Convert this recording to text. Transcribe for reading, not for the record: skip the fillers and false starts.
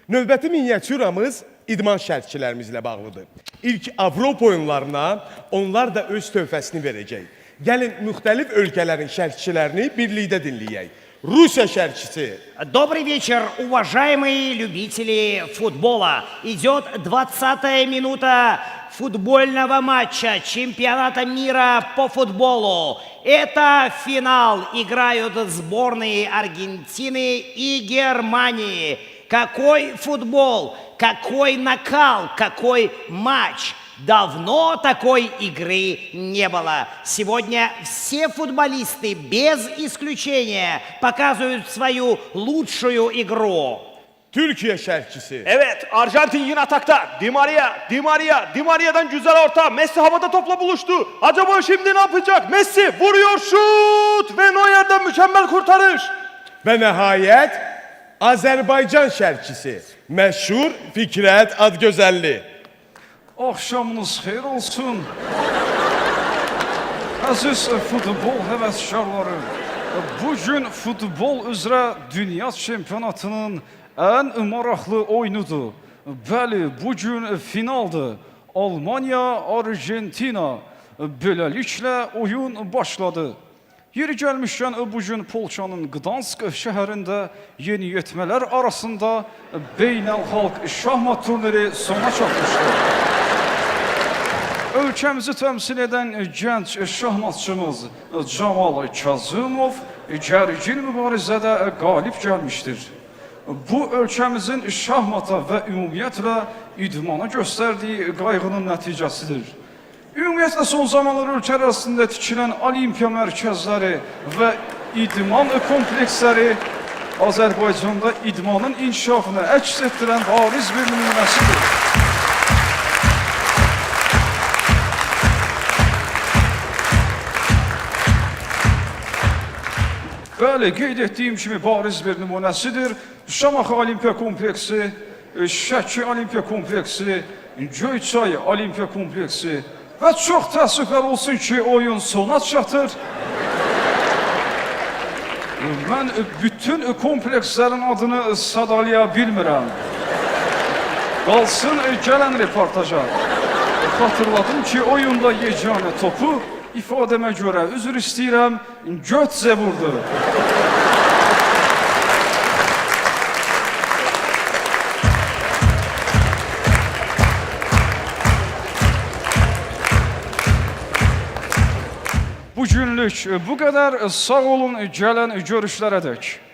Növbəti miniatüramız idman şərhçilərimizlə bağlıdır. İlk Avropa oyunlarına onlar da öz töhfəsini verəcək. Gəlin müxtəlif ölkələrin şərhçilərini birlikdə dinləyək. Rusiya şərhçisi. Добрый вечер, уважаемые любители футбола. Идет 20-я минута футбольного матча чемпионата мира по футболу. Это финал. Играют сборные Аргентины и Германии. Какой футбол, какой накал, какой матч. Давно такой игры не было. Сегодня все футболисты без исключения показывают свою лучшую игру. Türkiye şərhçisi. Evet, Arjantin yine atakta. Di Maria'dan güzel orta. Messi havada topla buluştu. Acaba şimdi ne yapacak? Messi vuruyor, şut ve Neuer'den mükemmel kurtarış. Və nəhayət Azərbaycan şərhçisi. Məşhur Fikrət Adgözəlli. Akşamınız xeyir olsun. Aziz futbol həvəskarları, bugün futbol üzrə dünya çempionatının ən maraqlı oyunudur. Bəli, bugün finaldır. Almanya, Argentina. Beləliklə oyun başladı. Yeri gəlmişkən bugün Polşanın Gdansk şəhərində yeniyetmələr arasında beynəlxalq şahmat turniri sona çatmışdır. Ölkəmizi təmsil edən gənc şahmatçımız Camal Kazımov gərgin mübarizədə qalib gəlmişdir. Bu, ölkəmizin şahmata və ümumiyyətlə idmana göstərdiyi qayğının nəticəsidir. Ümumiyyətlə, son zamanlar ölkə arasında tikilən olimpiya mərkəzləri və idman kompleksləri Azərbaycanda idmanın inkişafını əks etdirən bariz bir nümunəsidir. Bəli, qeyd etdiyim kimi bariz bir nümunəsidir. Şamaxı Olimpiya kompleksi, Şəki Olimpiya kompleksi, Göyçay Olimpiya kompleksi və çox təəssüflər olsun ki, oyun sona çatır. Mən bütün komplekslərin adını sadalaya bilmirəm. Qalsın gələn reportaja. Xatırladım ki, oyunda yeganə topu ifadəmə görə üzr istəyirəm, Götze vurdu. Bugünlük bu qədər. Sağ olun, gələn görüşlərə dək.